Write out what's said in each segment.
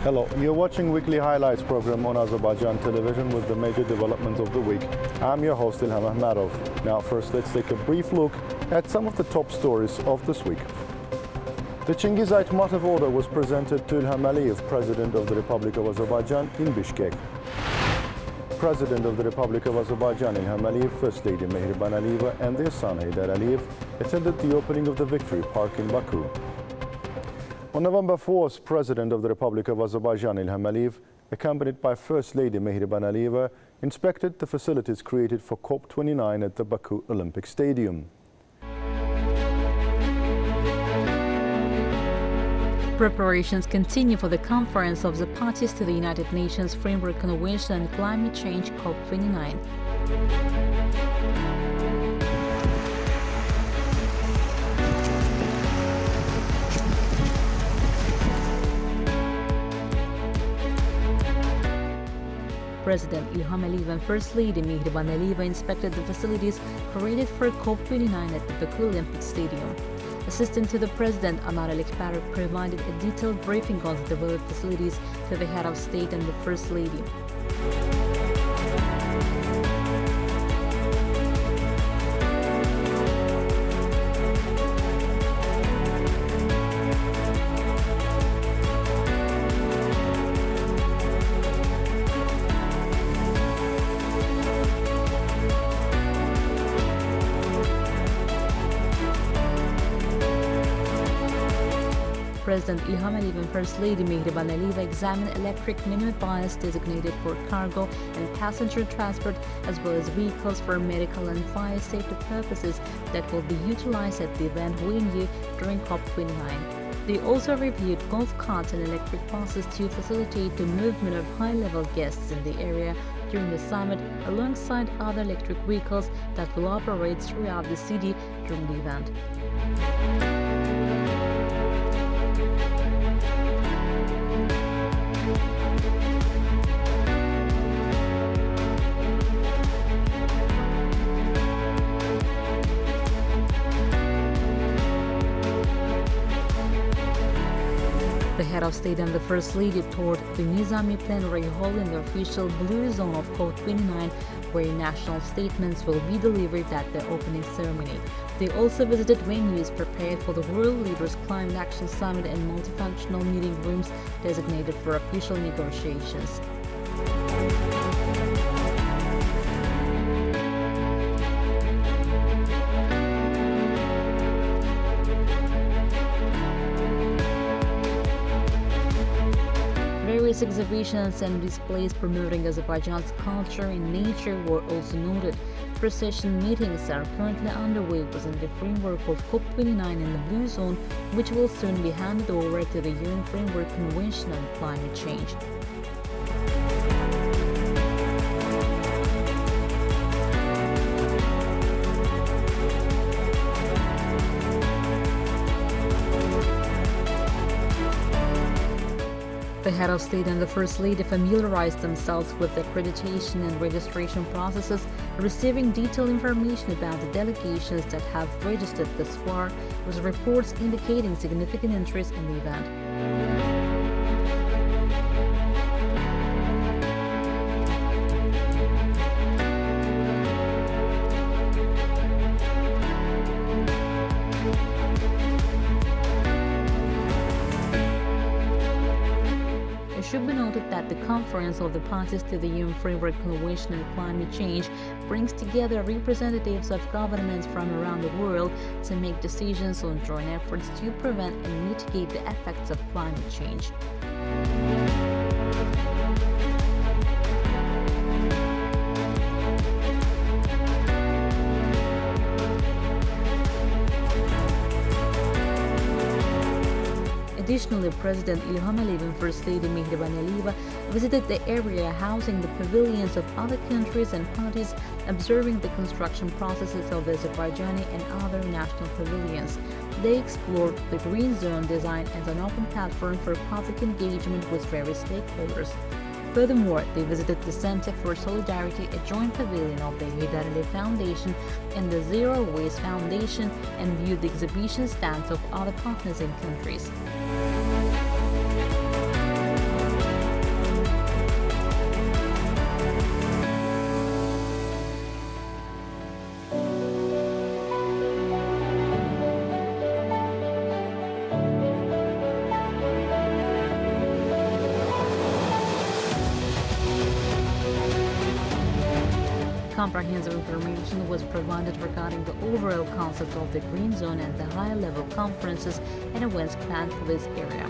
Hello, you're watching Weekly Highlights program on Azərbaycan Television with the major developments of the week. I'm your host, Ilham Məmmədov. Now first, let's take a brief look at some of the top stories of this week. The Chingiz Aytmatov order was presented to İlham Əliyev, President of the Republic of Azerbaijan, in Bishkek. President of the Republic of Azerbaijan, İlham Əliyev, First Lady Mehriban Aliyeva and their son, Heydər Əliyev, attended the opening of the Victory Park in Baku. On November 4th, President of the Republic of Azerbaijan, İlham Əliyev, accompanied by First Lady Mehriban Aliyeva, inspected the facilities created for COP29 at the Baku Olympic Stadium. Preparations continue for the conference of the parties to the United Nations Framework Convention on Climate Change, COP29. President İlham Əliyev and First Lady Mehriban Aliyeva inspected the facilities created for COP29 at the Baku Olympic Stadium. Assistant to the President, Anar Alikbarov provided a detailed briefing on the developed facilities to the Head of State and the First Lady. President İlham Əliyev and First Lady Mehriban Aliyeva examined electric minimum bias designated for cargo and passenger transport, as well as vehicles for medical and fire safety purposes that will be utilized at the event venue during COP29. They also reviewed golf carts and electric buses to facilitate the movement of high-level guests in the area during the summit, alongside other electric vehicles that will operate throughout the city during the event. The Head of State and the First Lady toured the Nizami Plenary Hall in the official Blue Zone of COP29, where national statements will be delivered at the opening ceremony. They also visited venues prepared for the World Leaders Climate Action Summit and multifunctional meeting rooms designated for official negotiations. Various exhibitions and displays promoting Azerbaijan's culture and nature were also noted. Pre-session meetings are currently underway within the framework of COP29 in the Blue Zone, which will soon be handed over to the UN Framework Convention on Climate Change. The Head of State and the First Lady familiarized themselves with the accreditation and registration processes, receiving detailed information about the delegations that have registered thus far, with reports indicating significant interest in the event. It should be noted that the Conference of the Parties to the UN Framework Convention on Climate Change brings together representatives of governments from around the world to make decisions on joint efforts to prevent and mitigate the effects of climate change. Additionally, President Ilham and First Lady Mehriban Aliyeva visited the area housing the pavilions of other countries and parties, observing the construction processes of the Azerbaijani and other national pavilions. They explored the green zone design as an open platform for public engagement with various stakeholders. Furthermore, they visited the Center for Solidarity, a joint pavilion of the Medalına Foundation and the Zero Waste Foundation, and viewed the exhibition stands of other partners in countries. Comprehensive information was provided regarding the overall concept of the Green Zone and the high-level conferences and events planned for this area.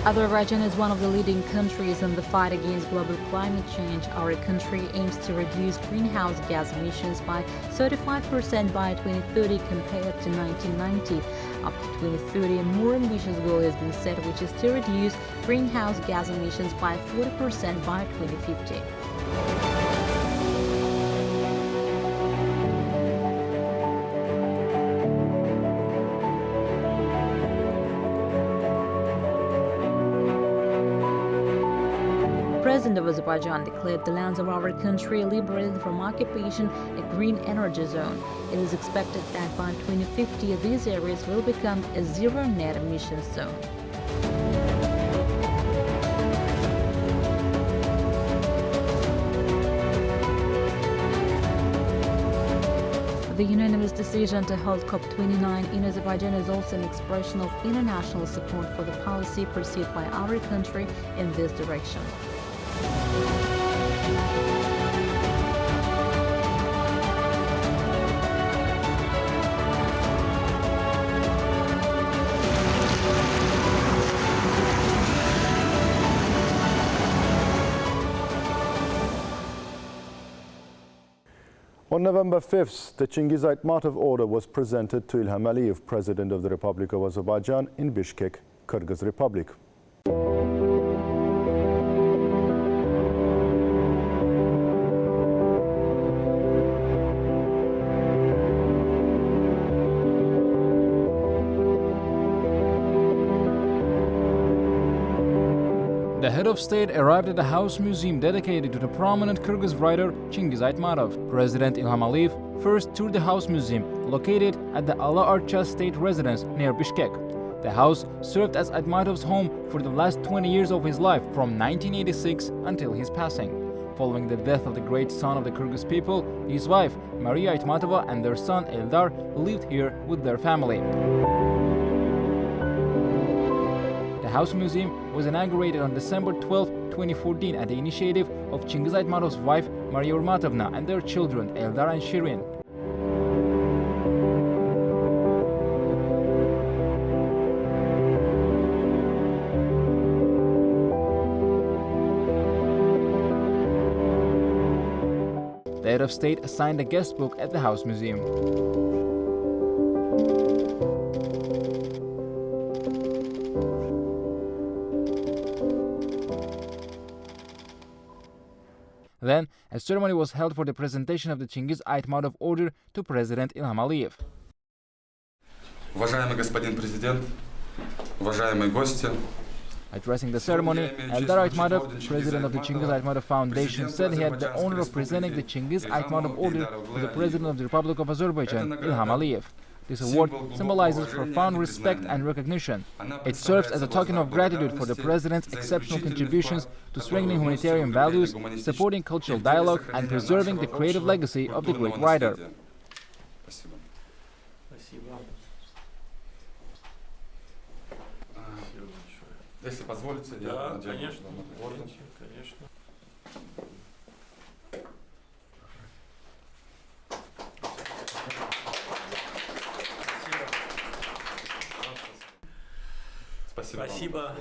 Azerbaijan is one of the leading countries in the fight against global climate change. Our country aims to reduce greenhouse gas emissions by 35% by 2030 compared to 1990. Up to 2030, a more ambitious goal has been set, which is to reduce greenhouse gas emissions by 40% by 2050. The President of Azerbaijan declared the lands of our country liberated from occupation a green energy zone. It is expected that by 2050 these areas will become a zero net emissions zone. The unanimous decision to hold COP29 in Azerbaijan is also an expression of international support for the policy pursued by our country in this direction. On November 5th, the Chingiz Aytmatov Order was presented to Ilham Aliyev, President of the Republic of Azerbaijan, in Bishkek, Kyrgyz Republic. The head of state arrived at the House Museum dedicated to the prominent Kyrgyz writer Chingiz Aytmatov. President Ilham Aliyev first toured the House Museum, located at the Ala Archa State Residence near Bishkek. The house served as Aytmatov's home for the last 20 years of his life, from 1986 until his passing. Following the death of the great son of the Kyrgyz people, his wife, Maria Aytmatova, and their son, Eldar, lived here with their family. The House Museum was inaugurated on December 12, 2014 at the initiative of Chingiz Aytmatov's wife, Maria Urmatovna, and their children, Eldar and Shirin. The head of state signed a guest book at the House Museum. Then, a ceremony was held for the presentation of the Chingiz Aytmatov Order to President Ilham Aliyev. Уважаемый господин президент, уважаемые гости. Addressing the ceremony, Eldar Aytmatov, president of the Chingiz Aytmatov Foundation, said he had the honor of presenting the Chingiz Aytmatov Order to the President of the Republic of Azerbaijan, Ilham Aliyev. This award symbolizes profound respect and recognition. It serves as a token of gratitude for the President's exceptional contributions to strengthening humanitarian values, supporting cultural dialogue, and preserving the creative legacy of the great writer. Если позволите, я надену орден. Спасибо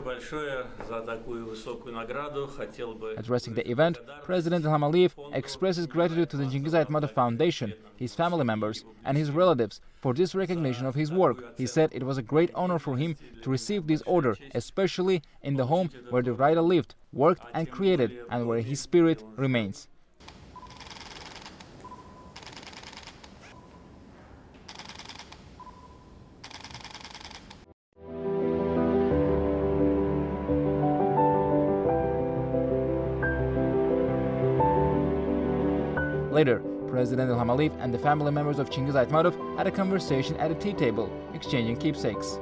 большое за такую высокую награду. Хотел бы... Addressing the event, President Ilham Aliyev expresses gratitude to the Cengiz Aytmatov Foundation, his family members, and his relatives for this recognition of his work. He said it was a great honor for him to receive this order, especially in the home where the writer lived, worked, and created, and where his spirit remains. Later, President Ilham Aliyev and the family members of Cengiz Aytmatov had a conversation at a tea table, exchanging keepsakes.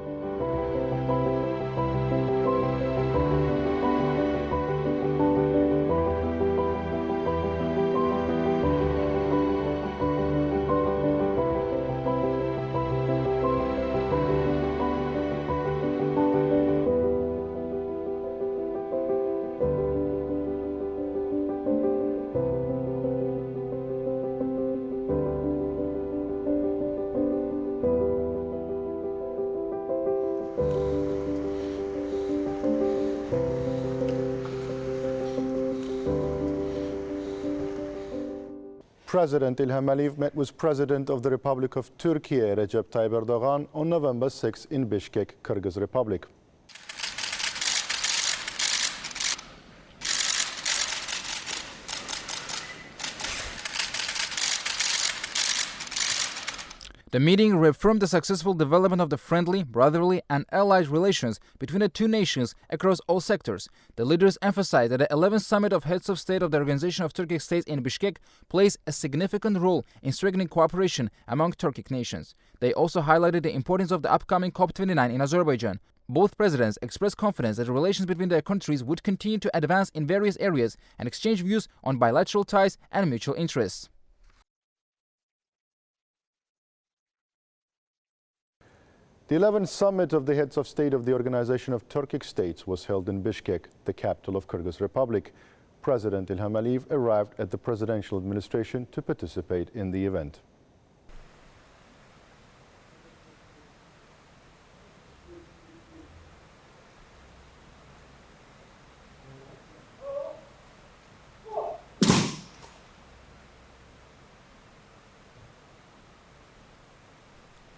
President Ilham Aliyev met with President of the Republic of Turkey, Recep Tayyip Erdogan, on November 6 in Bishkek, Kyrgyz Republic. The meeting reaffirmed the successful development of the friendly, brotherly, and allied relations between the two nations across all sectors. The leaders emphasized that the 11th Summit of Heads of State of the Organization of Turkic States in Bishkek plays a significant role in strengthening cooperation among Turkic nations. They also highlighted the importance of the upcoming COP29 in Azerbaijan. Both presidents expressed confidence that relations between their countries would continue to advance in various areas and exchange views on bilateral ties and mutual interests. The 11th Summit of the Heads of State of the Organization of Turkic States was held in Bishkek, the capital of Kyrgyz Republic. President Ilham Aliyev arrived at the presidential administration to participate in the event.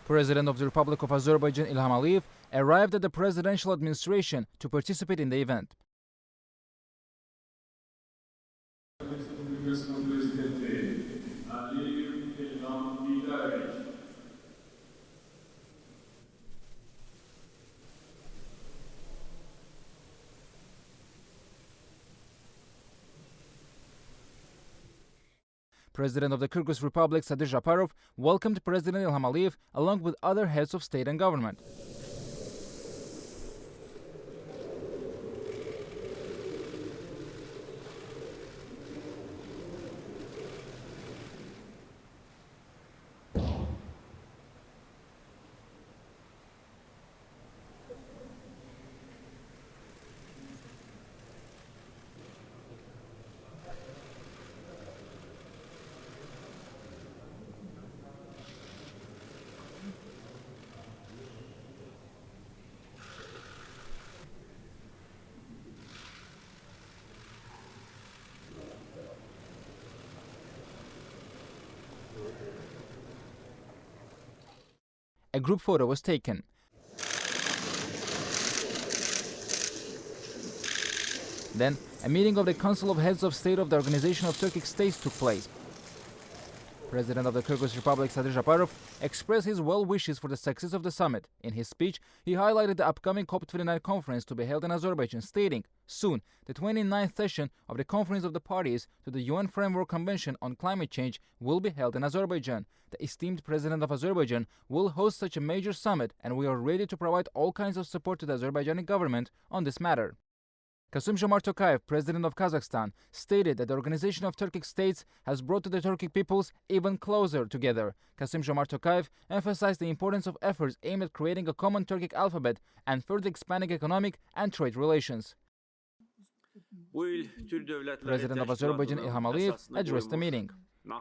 President of the Republic of Azerbaijan Ilham Aliyev arrived at the presidential administration to participate in the event. President of the Kyrgyz Republic Sadir Japarov welcomed President Ilham Aliyev along with other heads of state and government. A group photo was taken. Then, a meeting of the Council of Heads of State of the Organization of Turkic States took place. President of the Kyrgyz Republic Sadir Japarov expressed his well wishes for the success of the summit. In his speech, he highlighted the upcoming COP29 conference to be held in Azerbaijan, stating, "Soon, the 29th session of the Conference of the Parties to the UN Framework Convention on Climate Change will be held in Azerbaijan. The esteemed President of Azerbaijan will host such a major summit, and we are ready to provide all kinds of support to the Azerbaijani government on this matter." Kassym-Jomart Tokayev, President of Kazakhstan, stated that the Organization of Turkic States has brought the Turkic peoples even closer together. Kassym-Jomart Tokayev emphasized the importance of efforts aimed at creating a common Turkic alphabet and further expanding economic and trade relations. President of Azerbaijan Ilham Aliyev addressed the meeting.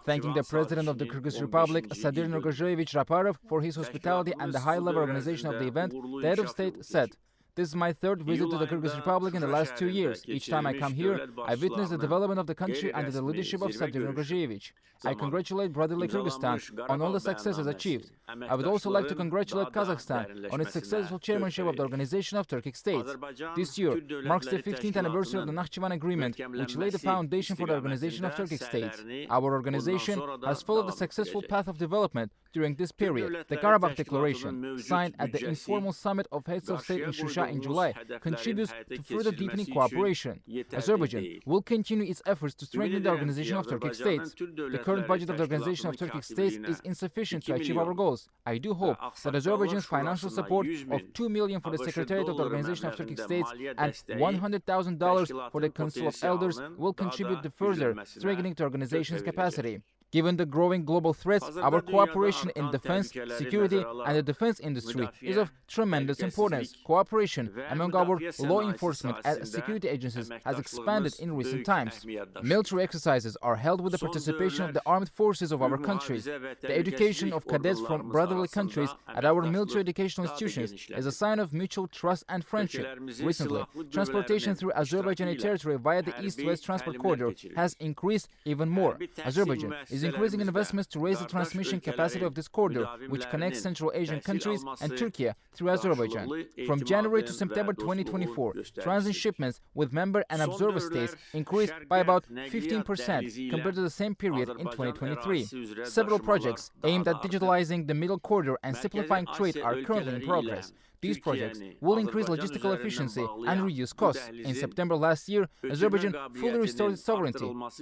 Thanking the President of the Kyrgyz Republic, Sadir Nurgazhevich Raparov, for his hospitality and the high-level organization of the event, the head of state said, "This is my third visit to the Kyrgyz Republic in the last 2 years. Each time I come here, I witness the development of the country under the leadership of Sadir Nurgazhevich. I congratulate brotherly Kyrgyzstan on all the successes achieved. I would also like to congratulate Kazakhstan on its successful chairmanship of the Organization of Turkic States. This year marks the 15th anniversary of the Nakhchivan Agreement, which laid the foundation for the Organization of Turkic States. Our organization has followed the successful path of development during this period. The Karabakh Declaration, signed at the informal summit of heads of state in Shusha in July, contributes to further deepening cooperation. Azerbaijan will continue its efforts to strengthen the Organization of Turkic States. The current budget of the Organization of Turkic States is insufficient to achieve our goals. I do hope that Azerbaijan's financial support of $2 million for the Secretariat of the Organization of Turkic States and $100,000 for the Council of Elders will contribute to further strengthening the organization's capacity. Given the growing global threats, our cooperation in defense, security, and the defense industry is of tremendous importance. Cooperation among our law enforcement and security agencies has expanded in recent times. Military exercises are held with the participation of the armed forces of our countries. The education of cadets from brotherly countries at our military educational institutions is a sign of mutual trust and friendship. Recently, transportation through Azerbaijani territory via the East-West Transport Corridor has increased even more. Azerbaijan is increasing investments to raise the transmission capacity of this corridor, which connects Central Asian countries and Turkey through Azerbaijan. From January to September 2024, transit shipments with member and observer states increased by about 15% compared to the same period in 2023. Several projects aimed at digitalizing the middle corridor and simplifying trade are currently in progress. These projects will increase logistical efficiency and reduce costs. In September last year, Azerbaijan fully restored its sovereignty.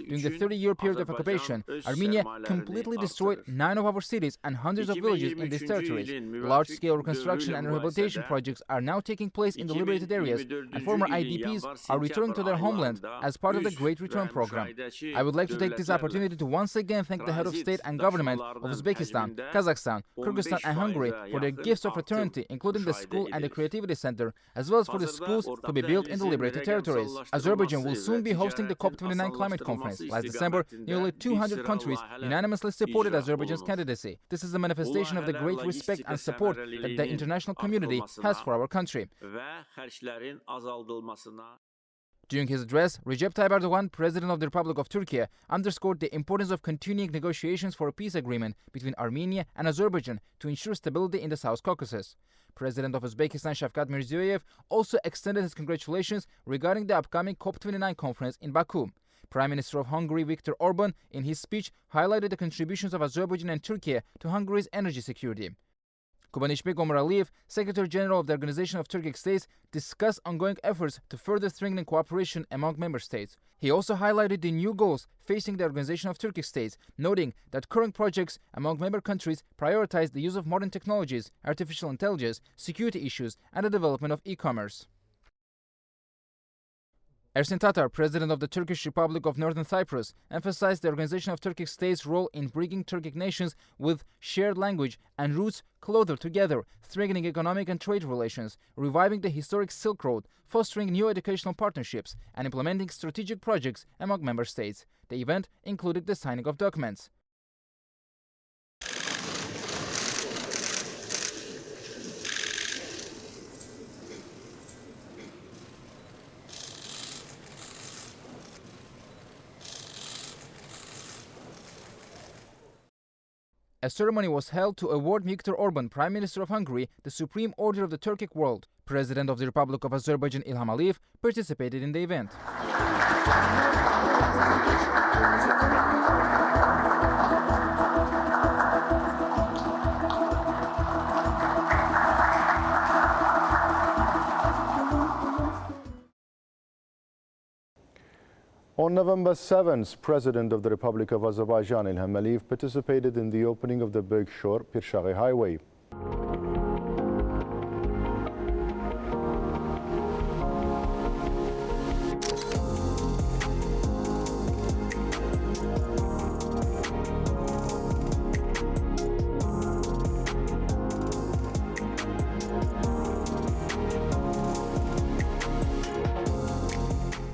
During the 30-year period of occupation, Armenia completely destroyed 9 of our cities and hundreds of villages in these territories. Large-scale reconstruction and rehabilitation projects are now taking place in the liberated areas, and former IDPs are returning to their homeland as part of the Great Return Program. I would like to take this opportunity to once again thank the head of state and government of Uzbekistan, Kazakhstan, Kyrgyzstan, and Hungary for their gifts of fraternity, including the school and the creativity center, as well as for the schools to be built in the liberated territories. Azerbaijan will soon be hosting the COP29 climate conference. Last December, nearly 200 countries unanimously supported Azerbaijan's candidacy. This is a manifestation of the great respect and support that the international community has for our country. During his address, Recep Tayyip Erdogan, President of the Republic of Turkey, underscored the importance of continuing negotiations for a peace agreement between Armenia and Azerbaijan to ensure stability in the South Caucasus. President of Uzbekistan Shavkat Mirziyoyev also extended his congratulations regarding the upcoming COP29 conference in Baku. Prime Minister of Hungary Viktor Orban, in his speech, highlighted the contributions of Azerbaijan and Turkey to Hungary's energy security. Kubanishbek Omuraliyev, Secretary General of the Organization of Turkic States, discussed ongoing efforts to further strengthen cooperation among member states. He also highlighted the new goals facing the Organization of Turkic States, noting that current projects among member countries prioritize the use of modern technologies, artificial intelligence, security issues, and the development of e-commerce. Ersin Tatar, President of the Turkish Republic of Northern Cyprus, emphasized the Organization of Turkic States' role in bringing Turkic nations with shared language and roots closer together, strengthening economic and trade relations, reviving the historic Silk Road, fostering new educational partnerships, and implementing strategic projects among member states. The event included the signing of documents. A ceremony was held to award Viktor Orban, Prime Minister of Hungary, the Supreme Order of the Turkic World. President of the Republic of Azerbaijan Ilham Aliyev participated in the event. On November 7th, President of the Republic of Azerbaijan Ilham Aliyev participated in the opening of the Berkshire-Pirshaghi Highway.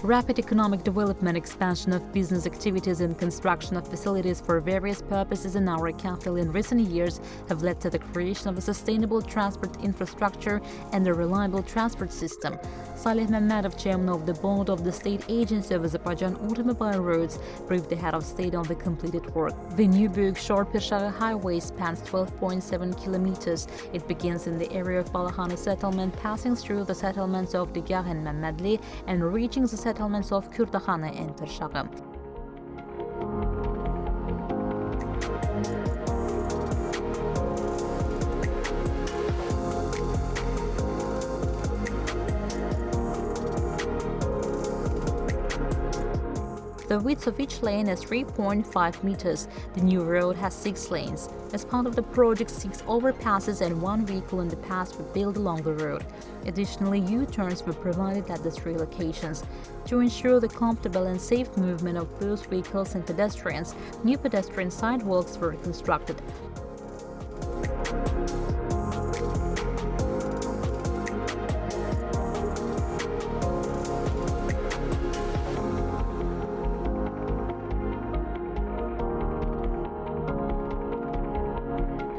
Rapid economic development, expansion of business activities and construction of facilities for various purposes in our capital in recent years have led to the creation of a sustainable transport infrastructure and a reliable transport system. Salih Məmmədov, chairman of the board of the State Agency of Azerbaijan Automobile Roads, briefed the head of state on the completed work. The new Büyükşehir-Pirşağı highway spans 12.7 kilometers. It begins in the area of Balahani settlement, passing through the settlements of Digah and Məmmədli and reaching the settlements of Kürdaxana and Pirşağı. The width of each lane is 3.5 meters. The new road has 6 lanes. As part of the project, 6 overpasses and 1 vehicle in the past were built along the road. Additionally, U-turns were provided at the 3 locations. To ensure the comfortable and safe movement of both vehicles and pedestrians, new pedestrian sidewalks were constructed.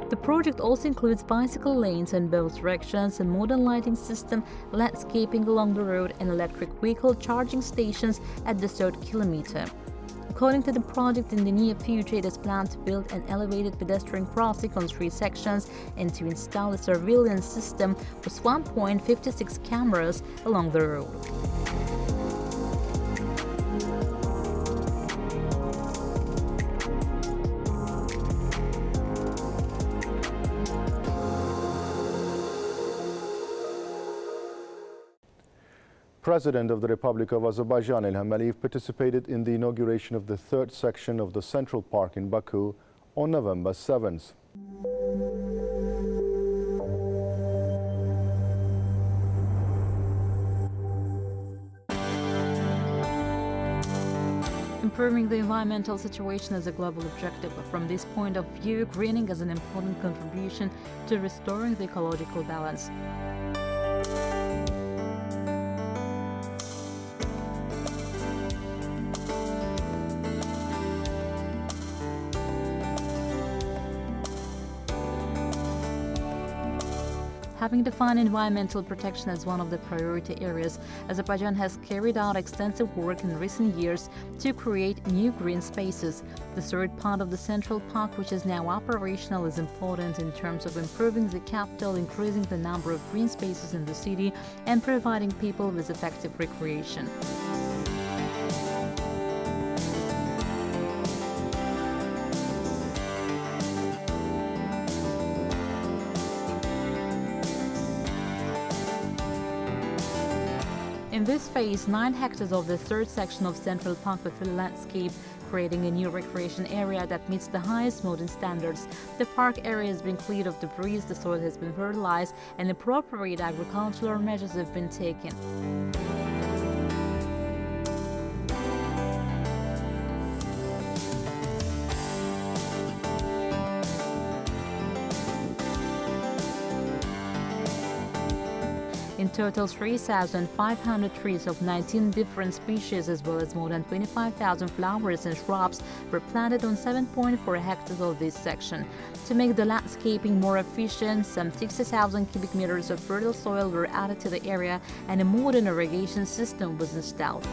The project also includes bicycle lanes in both directions, a modern lighting system, landscaping along the road, and electric vehicle charging stations at the 3rd kilometer. According to the project, in the near future, it is planned to build an elevated pedestrian crossing on 3 sections and to install a surveillance system with 1.56 cameras along the road. President of the Republic of Azerbaijan, Ilham participated in the inauguration of the 3rd section of the Central Park in Baku on November 7th. Improving the environmental situation is a global objective. From this point of view, greening is an important contribution to restoring the ecological balance. Having defined environmental protection as one of the priority areas, Azerbaijan has carried out extensive work in recent years to create new green spaces. The 3rd part of the Central Park, which is now operational, is important in terms of improving the capital, increasing the number of green spaces in the city, and providing people with effective recreation. In this phase, 9 hectares of the 3rd section of Central Park were fully landscaped, creating a new recreation area that meets the highest modern standards. The park area has been cleared of debris, the soil has been fertilized, and appropriate agricultural measures have been taken. In total, 3,500 trees of 19 different species, as well as more than 25,000 flowers and shrubs, were planted on 7.4 hectares of this section. To make the landscaping more efficient, some 60,000 cubic meters of fertile soil were added to the area, and a modern irrigation system was installed.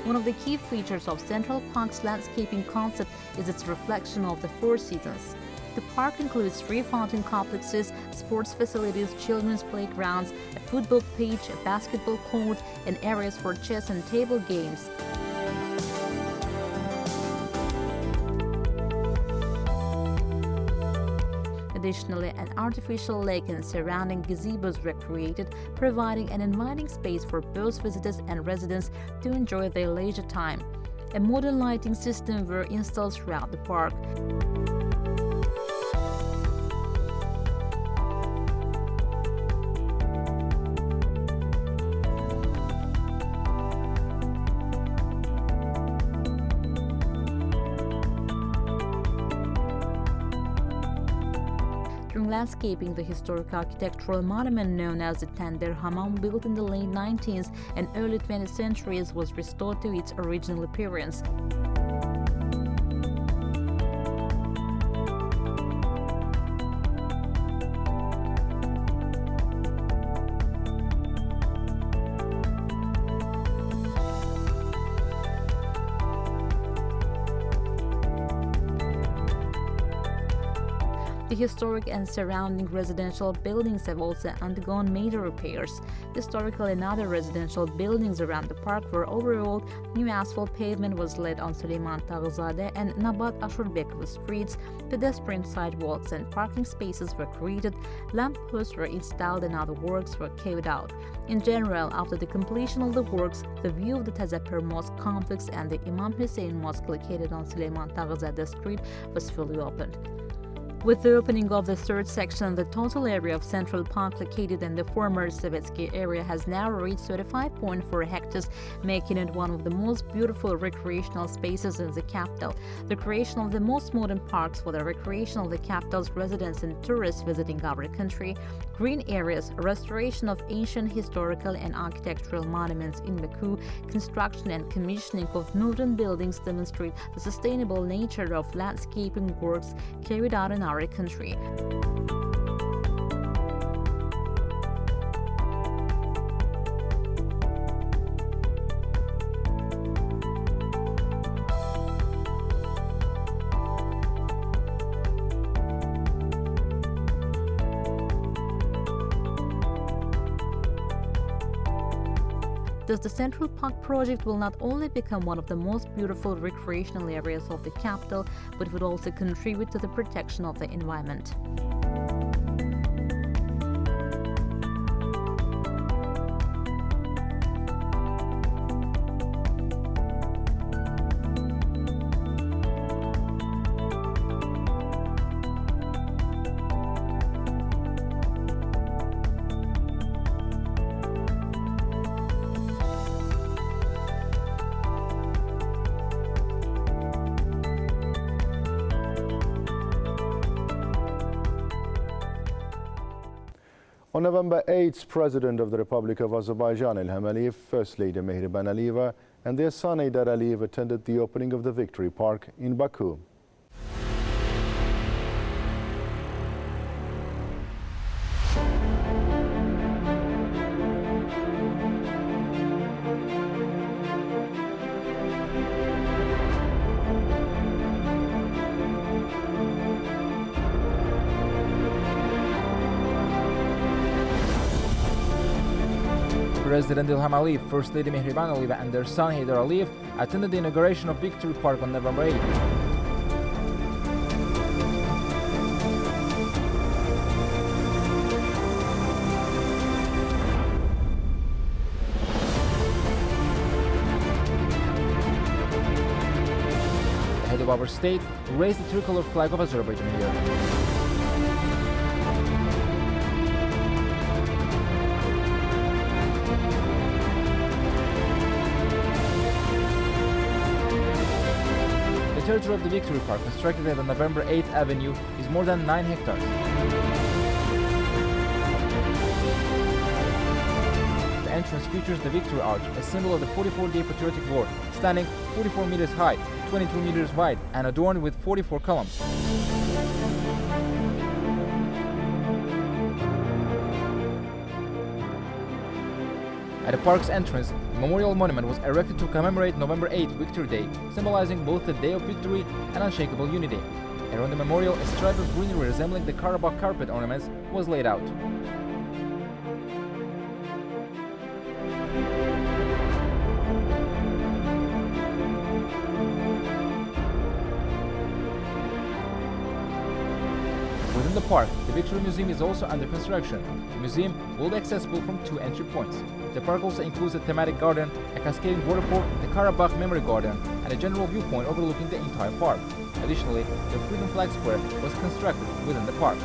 One of the key features of Central Park's landscaping concept is its reflection of the 4 seasons. The park includes 3 fountain complexes, sports facilities, children's playgrounds, a football pitch, a basketball court, and areas for chess and table games. Additionally, an artificial lake and surrounding gazebos were created, providing an inviting space for both visitors and residents to enjoy their leisure time. A modern lighting system were installed throughout the park. featuring landscaping. The historic architectural monument known as the Tender Hamam, built in the late 19th and early 20th centuries, was restored to its original appearance. The historic and surrounding residential buildings have also undergone major repairs. Historical and other residential buildings around the park were overhauled, new asphalt pavement was laid on Süleyman Tağızade and Nabat Ashurbekov streets, pedestrian sidewalks and parking spaces were created, lampposts were installed and other works were carried out. In general, after the completion of the works, the view of the Tezeper Mosque complex and the Imam Hussein Mosque located on Süleyman Tağızade street was fully opened. With the opening of the third section, the total area of Central Park located in the former Sovietsky area has now reached 35.4 hectares, making it one of the most beautiful recreational spaces in the capital. The creation of the most modern parks for the recreation of the capital's residents and tourists visiting our country, green areas, restoration of ancient historical and architectural monuments in Baku, construction and commissioning of modern buildings demonstrate the sustainable nature of landscaping works carried out in our country. Thus, the Central Park project will not only become one of the most beautiful recreational areas of the capital, but would also contribute to the protection of the environment. On November 8th, President of the Republic of Azerbaijan, Ilham Aliyev, First Lady Mehriban Aliyeva, and their son Eidar Aliyev attended the opening of the Victory Park in Baku. President Ilham Aliyev, First Lady Mehriban Aliyeva and their son Eidar Aliyev attended the inauguration of Victory Park on November 8th. The head of our state raised the tricolor flag of Azerbaijan here. The territory of the Victory Park, constructed at the November 8th Avenue, is more than 9 hectares. The entrance features the Victory Arch, a symbol of the 44-day patriotic war, standing 44 meters high, 22 meters wide, and adorned with 44 columns. At the park's entrance, a memorial monument was erected to commemorate November 8th Victory Day, symbolizing both the Day of Victory and unshakable unity. Around the memorial, a stripe of greenery resembling the Karabakh carpet ornaments was laid out. Within the park, the Victory Museum is also under construction. The museum will be accessible from 2 entry points. The park also includes a thematic garden, a cascading waterfall, the Karabakh Memory Garden, and a general viewpoint overlooking the entire park. Additionally, the Freedom Flag Square was constructed within the park.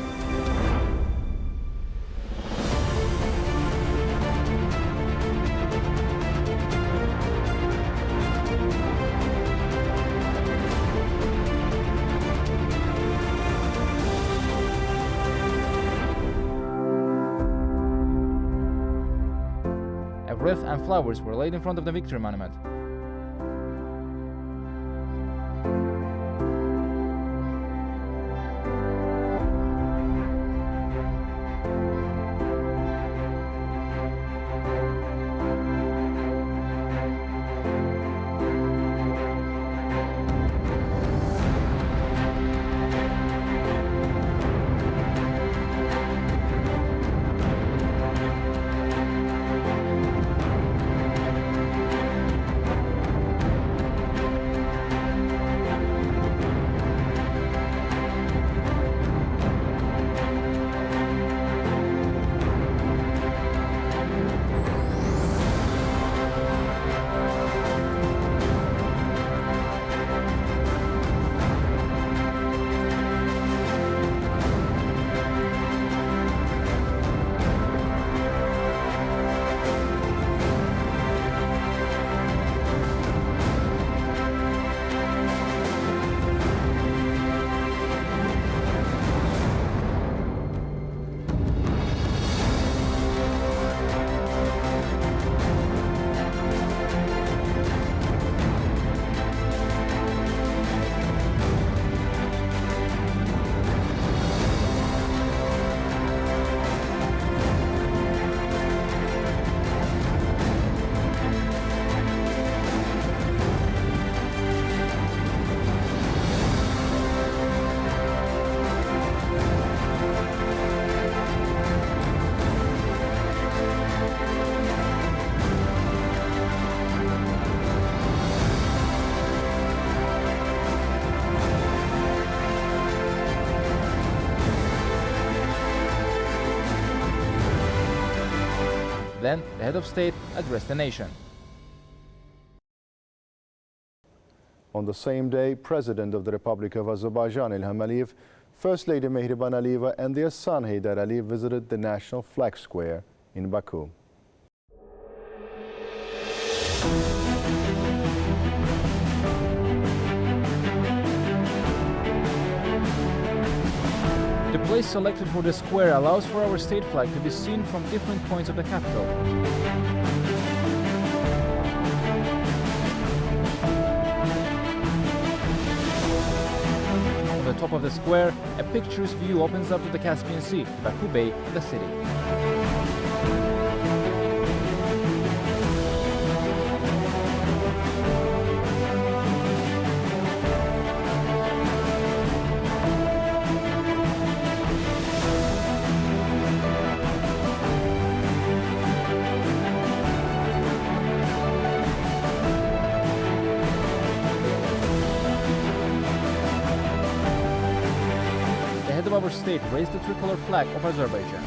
wreath and flowers were laid in front of the Victory Monument. Then, the head of state addressed the nation. On the same day, President of the Republic of Azerbaijan, Ilham, First Lady Mehriban Aliyeva and their son Heydar Aliyev visited the National Flag Square in Baku. The place selected for the square allows for our state flag to be seen from different points of the capital. On the top of the square, a picturesque view opens up to the Caspian Sea, Baku Bay, and the city. Of our state raised the tricolor flag of Azerbaijan.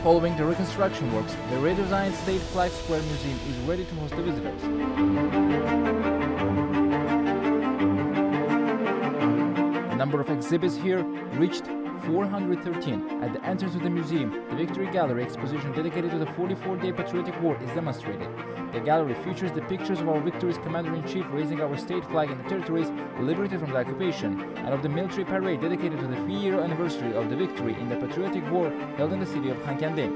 Following the reconstruction works, the redesigned State Flag Square Museum is ready to host the visitors. The number of exhibits here reached 413. At the entrance of the museum, the Victory Gallery exposition dedicated to the 44-day patriotic war is demonstrated. The gallery features the pictures of our victorious commander-in-chief raising our state flag in the territories liberated from the occupation, and of the military parade dedicated to the 3-year anniversary of the victory in the patriotic war held in the city of Khankandi.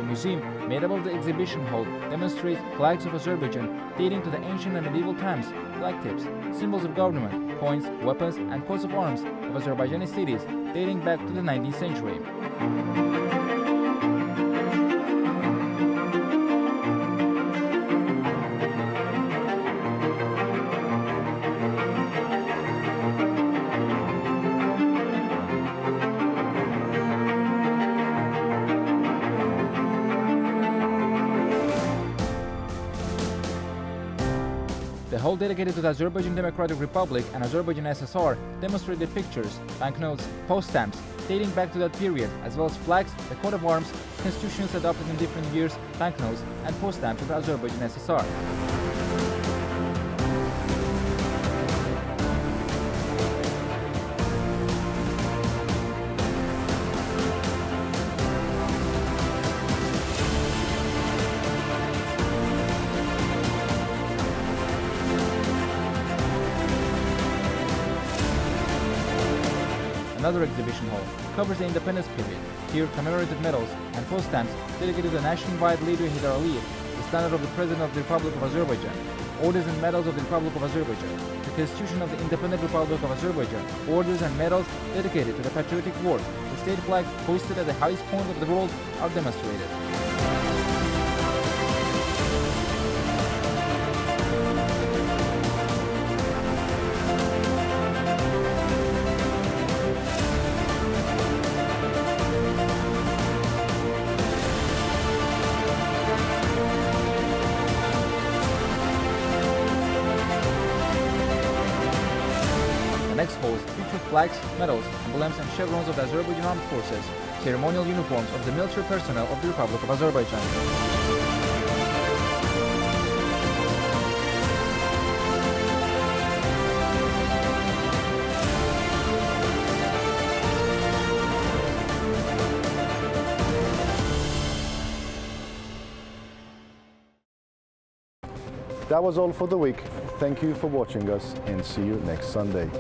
Museum, made up of the exhibition hall, demonstrates flags of Azerbaijan dating to the ancient and medieval times, flag tips, symbols of government, coins, weapons, and coats of arms of Azerbaijani cities dating back to the 19th century. The The hall dedicated to the Azerbaijan Democratic Republic and Azerbaijan SSR demonstrated pictures, banknotes, post stamps dating back to that period, as well as flags, the coat of arms, constitutions adopted in different years, banknotes, and post stamps of the Azerbaijan SSR. Another exhibition hall covers the independence period. Here, commemorative medals and post stamps dedicated to the nationwide leader Heydar Aliyev, the standard of the President of the Republic of Azerbaijan, orders and medals of the Republic of Azerbaijan, the Constitution of the Independent Republic of Azerbaijan, orders and medals dedicated to the patriotic war, the state flag hoisted at the highest point of the world are demonstrated. The next halls feature flags, medals, emblems and chevrons of the Azerbaijan Armed Forces, ceremonial uniforms of the military personnel of the Republic of Azerbaijan. That was all for the week. Thank you for watching us and see you next Sunday.